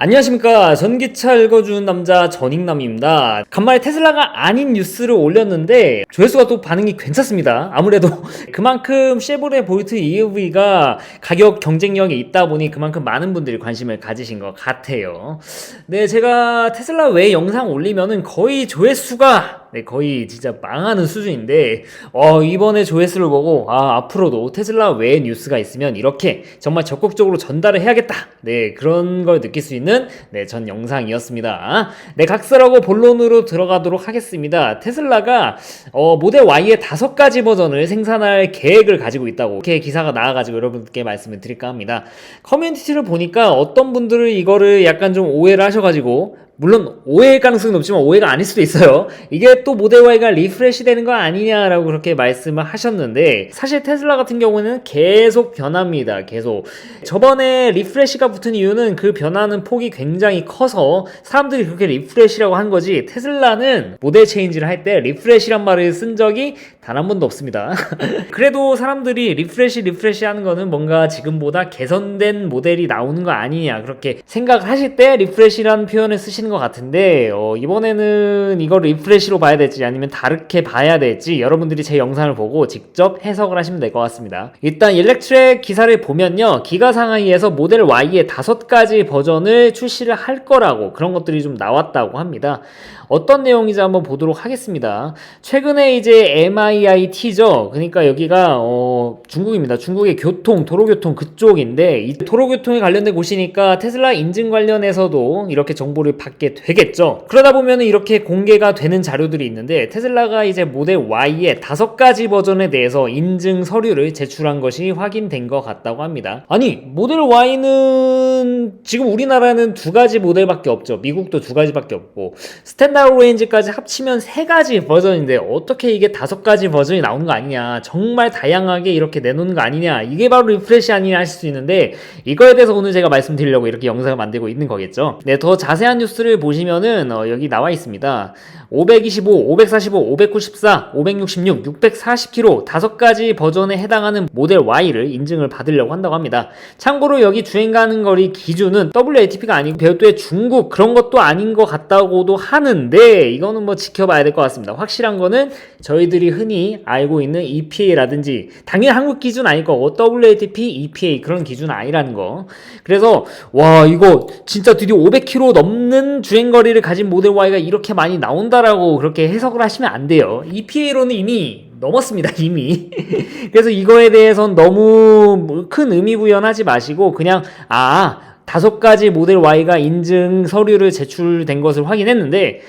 안녕하십니까. 전기차 읽어주는 남자 전익남입니다. 간만에 테슬라가 아닌 뉴스를 올렸는데 조회수가 또 반응이 괜찮습니다. 아무래도 그만큼 쉐보레 볼트 EV가 가격 경쟁력이 있다 보니 그만큼 많은 분들이 관심을 가지신 것 같아요. 네, 제가 테슬라 외 영상 올리면은 거의 조회수가 거의 진짜 망하는 수준인데 이번에 조회수를 보고 앞으로도 테슬라 외에 뉴스가 있으면 이렇게 정말 적극적으로 전달을 해야겠다. 네, 그런 걸 느낄 수 있는 전 영상이었습니다. 네, 각설하고 본론으로 들어가도록 하겠습니다. 테슬라가 모델 Y의 5가지 버전을 생산할 계획을 가지고 있다고 이렇게 기사가 나와가지고 여러분께 말씀을 드릴까 합니다. 커뮤니티를 보니까 어떤 분들은 이거를 약간 좀 오해를 하셔가지고, 물론 오해일 가능성이 높지만 오해가 아닐 수도 있어요. 이게 또 모델 Y가 리프레시 되는 거 아니냐라고 그렇게 말씀을 하셨는데, 사실 테슬라 같은 경우는 계속 변합니다. 계속. 저번에 리프레시가 붙은 이유는 그 변화는 폭이 굉장히 커서 사람들이 그렇게 리프레시라고 한 거지, 테슬라는 모델 체인지를 할 때 리프레시란 말을 쓴 적이 단 한 번도 없습니다. 그래도 사람들이 리프레시 하는 거는 뭔가 지금보다 개선된 모델이 나오는 거 아니냐, 그렇게 생각하실 때 리프레시라는 표현을 쓰시는 것 같은데, 이번에는 이걸 리프레시로 봐야 될지 아니면 다르게 봐야 될지 여러분들이 제 영상을 보고 직접 해석을 하시면 될 것 같습니다. 일단 일렉트랙 기사를 보면요, 기가 상하이에서 모델 Y의 5가지 버전을 출시를 할 거라고 그런 것들이 좀 나왔다고 합니다. 어떤 내용인지 한번 보도록 하겠습니다. 최근에 이제 MIIT죠. 그러니까 여기가 중국입니다. 중국의 도로교통 그쪽인데, 이 도로교통에 관련된 곳이니까 테슬라 인증 관련해서도 이렇게 정보를 받게 되겠죠. 그러다 보면 이렇게 공개가 되는 자료들이 있는데, 테슬라가 이제 모델 Y의 5가지 버전에 대해서 인증 서류를 제출한 것이 확인된 것 같다고 합니다. 아니, 모델 Y는 지금 우리나라는 2가지 모델밖에 없죠. 미국도 2가지밖에 없고, 스탠다드 레인지까지 합치면 3가지 버전인데 어떻게 이게 5가지 버전이 나오는 거 아니냐, 정말 다양하게 이렇게 내놓는 거 아니냐, 이게 바로 리프레시 아니냐 하실 수 있는데, 이거에 대해서 오늘 제가 말씀드리려고 이렇게 영상을 만들고 있는 거겠죠. 네, 더 자세한 뉴스를 보시면은 여기 나와 있습니다. 525, 545, 594, 566, 640km 5가지 버전에 해당하는 모델 Y를 인증을 받으려고 한다고 합니다. 참고로 여기 주행 가능 거리 기준은 WLTP가 아니고 별도의 중국 그런 것도 아닌 것 같다고도 하는데, 이거는 뭐 지켜봐야 될 것 같습니다. 확실한 거는 저희들이 흔히 알고 있는 EPA라든지, 당연히 한국 기준 아닐 거고 WLTP, EPA 그런 기준은 아니라는 거. 그래서 와, 이거 진짜 드디어 500km 넘는 주행거리를 가진 모델 Y가 이렇게 많이 나온다라고 그렇게 해석을 하시면 안 돼요. EPA로는 이미 넘었습니다, 이미. 그래서 이거에 대해서는 너무 큰 의미 부여하지 마시고 그냥 5가지 모델 Y가 인증 서류를 제출된 것을 확인했는데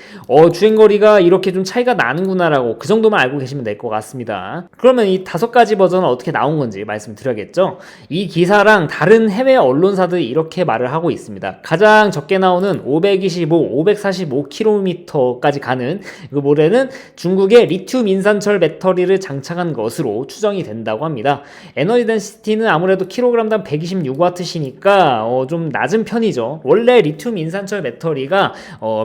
주행거리가 이렇게 좀 차이가 나는구나라고, 그 정도만 알고 계시면 될 것 같습니다. 그러면 이 5가지 버전은 어떻게 나온 건지 말씀드려야겠죠. 이 기사랑 다른 해외 언론사들이 이렇게 말을 하고 있습니다. 가장 적게 나오는 525, 545km까지 가는 그 모델은 중국의 리튬 인산철 배터리를 장착한 것으로 추정이 된다고 합니다. 에너지 덴시티는 아무래도 킬로그램당 126W시니까 좀 낮은 편이죠. 원래 리튬 인산철 배터리가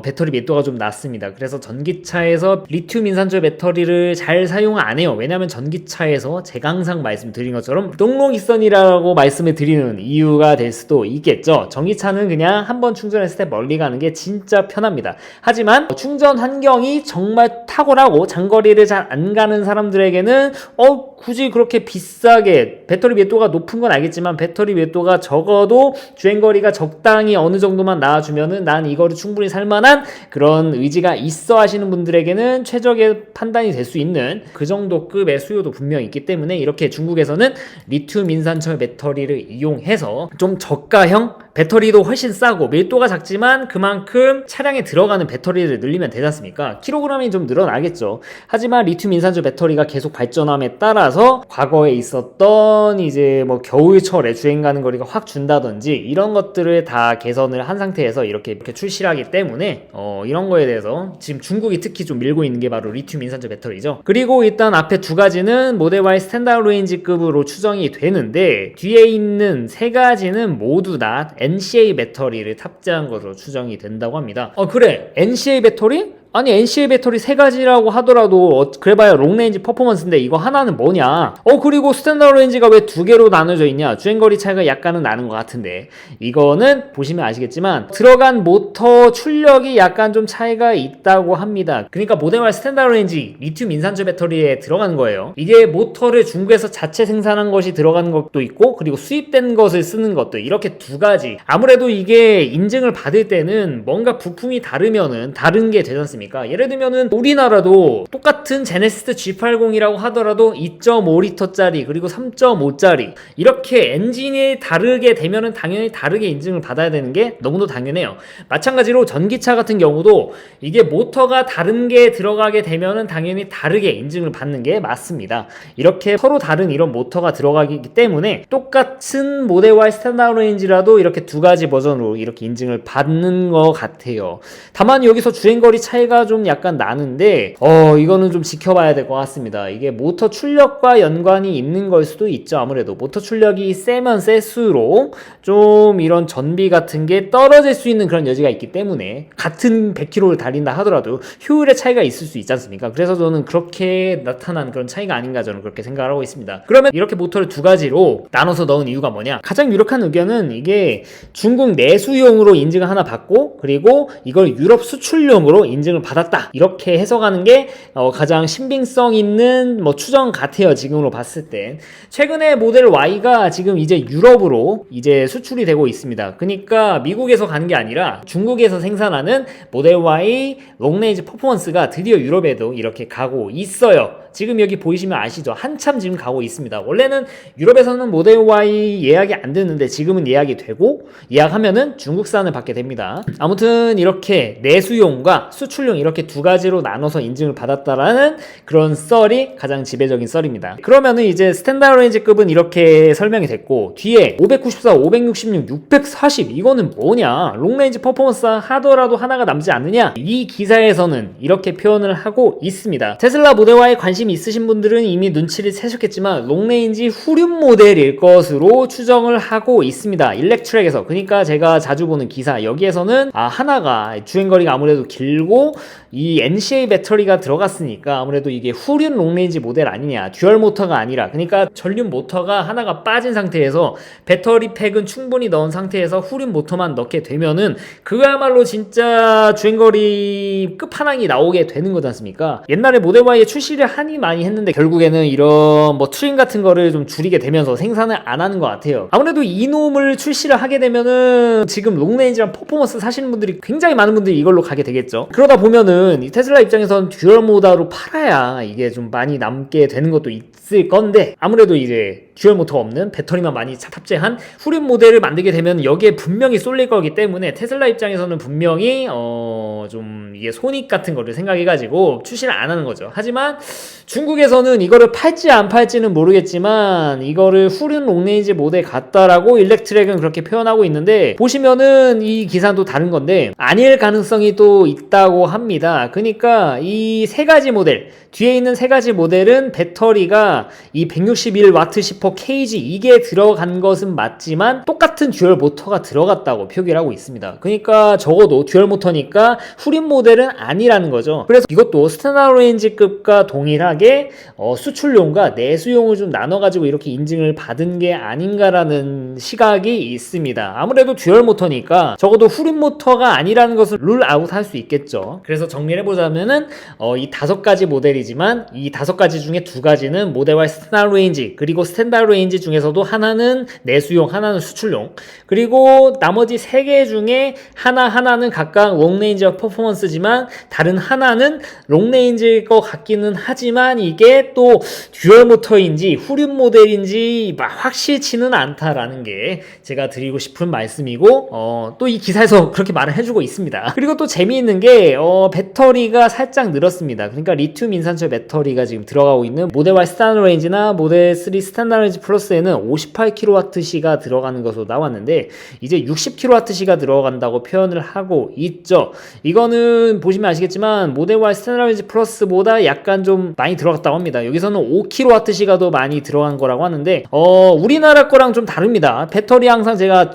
배터리 밀도가 좀 낮습니다. 그래서 전기차에서 리튬 인산철 배터리를 잘 사용 안 해요. 왜냐하면 전기차에서 제가 항상 말씀드린 것처럼 똥롱이선이라고 말씀을 드리는 이유가 될 수도 있겠죠. 전기차는 그냥 한번 충전했을 때 멀리 가는 게 진짜 편합니다. 하지만 충전 환경이 정말 탁월하고 장거리를 잘 안 가는 사람들에게는 굳이 그렇게 비싸게, 배터리 밀도가 높은 건 알겠지만 배터리 밀도가 적어도 주행거리가 적당히 어느 정도만 나와주면은 난 이거를 충분히 살만한 그런 의지가 있어 하시는 분들에게는 최적의 판단이 될 수 있는 그 정도 급의 수요도 분명히 있기 때문에, 이렇게 중국에서는 리튬 인산철 배터리를 이용해서 좀 저가형, 배터리도 훨씬 싸고 밀도가 작지만 그만큼 차량에 들어가는 배터리를 늘리면 되지 않습니까? 킬로그램이 좀 늘어나겠죠. 하지만 리튬 인산철 배터리가 계속 발전함에 따라서 과거에 있었던 이제 뭐 겨울철에 주행 가는 거리가 확 준다든지 이런 것들을 다 개선을 한 상태에서 이렇게 출시를 하기 때문에 이런 거에 대해서 지금 중국이 특히 좀 밀고 있는 게 바로 리튬 인산철 배터리죠. 그리고 일단 앞에 2가지는 모델 Y 스탠다드 레인지급으로 추정이 되는데, 뒤에 있는 3가지는 모두 다 NCA 배터리를 탑재한 것으로 추정이 된다고 합니다. 그래, NCA 배터리? 아니 NCA 배터리 세 가지라고 하더라도 그래봐야 롱레인지 퍼포먼스인데 이거 하나는 뭐냐? 그리고 스탠다드 레인지가 왜 두 개로 나눠져 있냐? 주행거리 차이가 약간은 나는 것 같은데 이거는 보시면 아시겠지만 들어간 모터 출력이 약간 좀 차이가 있다고 합니다. 그러니까 모델 Y 스탠다드 레인지 리튬 인산철 배터리에 들어가는 거예요. 이게 모터를 중국에서 자체 생산한 것이 들어가는 것도 있고 그리고 수입된 것을 쓰는 것도 이렇게 두 가지. 아무래도 이게 인증을 받을 때는 뭔가 부품이 다르면은 다른 게 되지 않습니까? 예를 들면은 우리나라도 똑같은 제네시스 G80이라고 하더라도 2.5L짜리 그리고 3.5짜리 이렇게 엔진이 다르게 되면은 당연히 다르게 인증을 받아야 되는 게 너무도 당연해요. 마찬가지로 전기차 같은 경우도 이게 모터가 다른 게 들어가게 되면은 당연히 다르게 인증을 받는 게 맞습니다. 이렇게 서로 다른 이런 모터가 들어가기 때문에 똑같은 모델 Y 스탠다드 레인지라도 이렇게 두 가지 버전으로 이렇게 인증을 받는 것 같아요. 다만 여기서 주행거리 차이가 좀 약간 나는데 이거는 좀 지켜봐야 될 것 같습니다. 이게 모터 출력과 연관이 있는 걸 수도 있죠. 아무래도 모터 출력이 세면 셀수록 좀 이런 전비 같은 게 떨어질 수 있는 그런 여지가 있기 때문에 같은 100km를 달린다 하더라도 효율의 차이가 있을 수 있지 않습니까? 그래서 저는 그렇게 나타난 그런 차이가 아닌가 저는 그렇게 생각을 하고 있습니다. 그러면 이렇게 모터를 두 가지로 나눠서 넣은 이유가 뭐냐? 가장 유력한 의견은 이게 중국 내수용으로 인증을 하나 받고 그리고 이걸 유럽 수출용으로 인증을 받았다 이렇게 해석하는 게 가장 신빙성 있는 추정 같아요. 지금으로 봤을 때 최근에 모델 Y가 지금 이제 유럽으로 이제 수출이 되고 있습니다. 그러니까 미국에서 가는 게 아니라 중국에서 생산하는 모델 Y 롱레인지 퍼포먼스가 드디어 유럽에도 이렇게 가고 있어요. 지금 여기 보이시면 아시죠? 한참 지금 가고 있습니다. 원래는 유럽에서는 모델 Y 예약이 안 됐는데 지금은 예약이 되고 예약하면은 중국산을 받게 됩니다. 아무튼 이렇게 내수용과 수출용 이렇게 두 가지로 나눠서 인증을 받았다라는 그런 썰이 가장 지배적인 썰입니다. 그러면은 이제 스탠다드 레인지급은 이렇게 설명이 됐고 뒤에 594, 566, 640 이거는 뭐냐? 롱레인지 퍼포먼스 하더라도 하나가 남지 않느냐? 이 기사에서는 이렇게 표현을 하고 있습니다. 테슬라 모델 Y에 관심 있으신 분들은 이미 눈치를 채셨겠지만 롱레인지 후륜 모델일 것으로 추정을 하고 있습니다. 일렉트랙에서. 그러니까 제가 자주 보는 기사 여기에서는 하나가 주행거리가 아무래도 길고 이 NCA 배터리가 들어갔으니까 아무래도 이게 후륜 롱레인지 모델 아니냐, 듀얼 모터가 아니라, 그러니까 전륜 모터가 하나가 빠진 상태에서 배터리 팩은 충분히 넣은 상태에서 후륜 모터만 넣게 되면은 그야말로 진짜 주행거리 끝판왕이 나오게 되는 거지 않습니까? 옛날에 모델 Y에 출시를 하니 많이 했는데 결국에는 이런 트림 같은 거를 좀 줄이게 되면서 생산을 안 하는 것 같아요. 아무래도 이놈을 출시를 하게 되면은 지금 롱레인지랑 퍼포먼스 사시는 분들이 굉장히 많은 분들이 이걸로 가게 되겠죠. 그러다 보면은 이 테슬라 입장에선 듀얼 모터로 팔아야 이게 좀 많이 남게 되는 것도 있을 건데 아무래도 이제 듀얼 모터가 없는 배터리만 많이 탑재한 후륜 모델을 만들게 되면 여기에 분명히 쏠릴 거기 때문에 테슬라 입장에서는 분명히 좀 이게 손익 같은 거를 생각해가지고 출시를 안 하는 거죠. 하지만 중국에서는 이거를 팔지 안 팔지는 모르겠지만 이거를 후륜 롱레인지 모델 같다라고 일렉트랙은 그렇게 표현하고 있는데 보시면은 이 기사는 또 다른 건데 아닐 가능성이 또 있다고 합니다. 그러니까 이 세 가지 모델 뒤에 있는 세 가지 모델은 배터리가 이 161W 10kg 이게 들어간 것은 맞지만 똑같은 듀얼 모터가 들어갔다고 표기를 하고 있습니다. 그러니까 적어도 듀얼 모터니까 후륜 모델은 아니라는 거죠. 그래서 이것도 스탠다드 레인지급과 동일하게 수출용과 내수용을 좀 나눠가지고 이렇게 인증을 받은 게 아닌가라는 시각이 있습니다. 아무래도 듀얼 모터니까 적어도 후륜 모터가 아니라는 것을 룰 아웃 할 수 있겠죠. 그래서 정리를 해보자면은 이 5가지 모델이지만 이 5가지 중에 2가지는 모델 Y 스탠다드 레인지 그리고 스탠다드 레인지 중에서도 하나는 내수용 하나는 수출용 그리고 나머지 3개 중에 하나는 각각 롱레인지와 퍼포먼스지만 다른 하나는 롱레인지일 것 같기는 하지만 이게 또 듀얼 모터인지 후륜 모델인지 확실치는 않다라는 게 제가 드리고 싶은 말씀이고 또 이 기사에서 그렇게 말을 해주고 있습니다. 그리고 또 재미있는 게 배터리가 살짝 늘었습니다. 그러니까 리튬 인산철 배터리가 지금 들어가고 있는 모델 Y 스탠다드 레인지나 모델 3 스탠다드 레인지 플러스에는 58kWh가 들어가는 것으로 나왔는데 이제 60kWh가 들어간다고 표현을 하고 있죠. 이거는 보시면 아시겠지만 모델 Y 스탠다드 레인지 플러스보다 약간 좀 많이 들어갔다고 합니다. 여기서는 5kWh가 더 많이 들어간 거라고 하는데 우리나라 거랑 좀 다릅니다. 배터리 항상 제가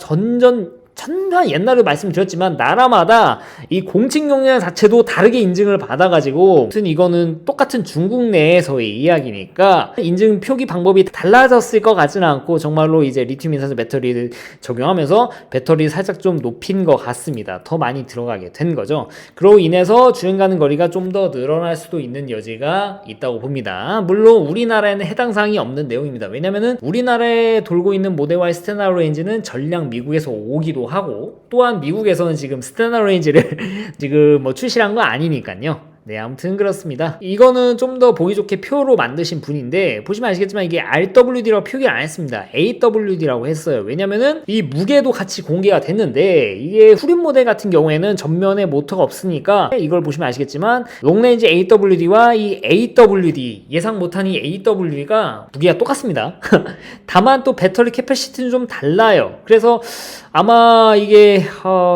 천만 옛날에 말씀드렸지만 나라마다 이 공칭 용량 자체도 다르게 인증을 받아가지고 아무튼 이거는 똑같은 중국 내에서의 이야기니까 인증 표기 방법이 달라졌을 것 같지는 않고 정말로 이제 리튬 인산철 배터리를 적용하면서 배터리 살짝 좀 높인 것 같습니다. 더 많이 들어가게 된 거죠. 그로 인해서 주행 가는 거리가 좀 더 늘어날 수도 있는 여지가 있다고 봅니다. 물론 우리나라에는 해당 사항이 없는 내용입니다. 왜냐면은 우리나라에 돌고 있는 모델 Y 스테나 레인지는 전량 미국에서 오기도 하고 또한 미국에서는 지금 스테나 레인지를 지금 뭐 출시한 거 아니니까요. 네, 아무튼 그렇습니다. 이거는 좀 더 보기 좋게 표로 만드신 분인데 보시면 아시겠지만 이게 RWD라고 표기를 안 했습니다. AWD라고 했어요. 왜냐면은 이 무게도 같이 공개가 됐는데 이게 후륜 모델 같은 경우에는 전면에 모터가 없으니까 이걸 보시면 아시겠지만 롱레인지 AWD와 이 AWD 예상 못한 이 AWD가 무게가 똑같습니다. 다만 또 배터리 캐패시티는 좀 달라요. 그래서 아마 이게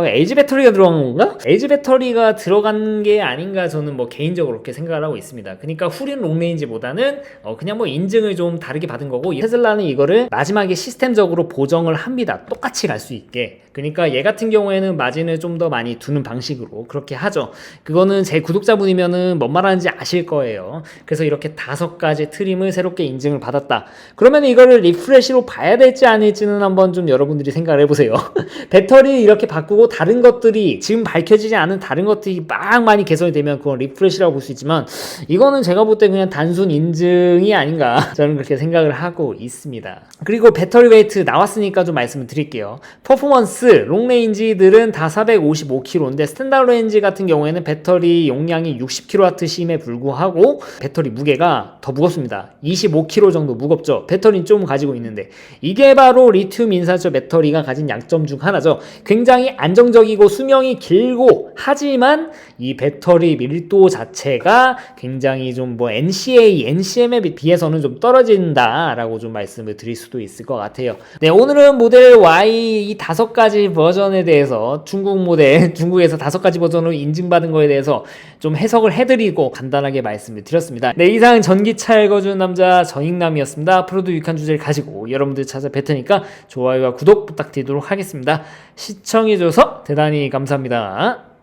LG 배터리가 들어간 건가? LG 배터리가 들어간 게 아닌가 저는 뭐 개인적으로 그렇게 생각을 하고 있습니다. 그러니까 후륜 롱레인지보다는 그냥 뭐 인증을 좀 다르게 받은 거고 테슬라는 이거를 마지막에 시스템적으로 보정을 합니다. 똑같이 갈 수 있게. 그러니까 얘 같은 경우에는 마진을 좀 더 많이 두는 방식으로 그렇게 하죠. 그거는 제 구독자분이면은 뭔 말하는지 아실 거예요. 그래서 이렇게 5가지 트림을 새롭게 인증을 받았다. 그러면 이거를 리프레시로 봐야 될지 아닐지는 한번 좀 여러분들이 생각을 해보세요. 배터리 이렇게 바꾸고 다른 것들이 지금 밝혀지지 않은 다른 것들이 막 많이 개선이 되면 그건 리프레시라고 볼 수 있지만 이거는 제가 볼 때 그냥 단순 인증이 아닌가 저는 그렇게 생각을 하고 있습니다. 그리고 배터리 웨이트 나왔으니까 좀 말씀을 드릴게요. 퍼포먼스 롱레인지들은 다 455kg인데 스탠다드 레인지 같은 경우에는 배터리 용량이 60kWh임에 불구하고 배터리 무게가 더 무겁습니다. 25kg 정도 무겁죠. 배터리는 좀 가지고 있는데 이게 바로 리튬 인산철 배터리가 가진 양점 중 하나죠. 굉장히 안정적이고 수명이 길고 하지만 이 배터리 밀도 자체가 굉장히 좀 뭐 NCA, NCM에 비해서는 좀 떨어진다라고 좀 말씀을 드릴 수도 있을 것 같아요. 네, 오늘은 모델 Y 이 5가지 버전에 대해서 중국에서 5가지 버전으로 인증받은 거에 대해서 좀 해석을 해드리고 간단하게 말씀을 드렸습니다. 네, 이상 전기차 읽어주는 남자 전익남이었습니다. 앞으로도 유익한 주제를 가지고 여러분들 찾아뵐 테니까 좋아요와 구독 부탁드리도록 하겠습니다. 시청해줘서 대단히 감사합니다.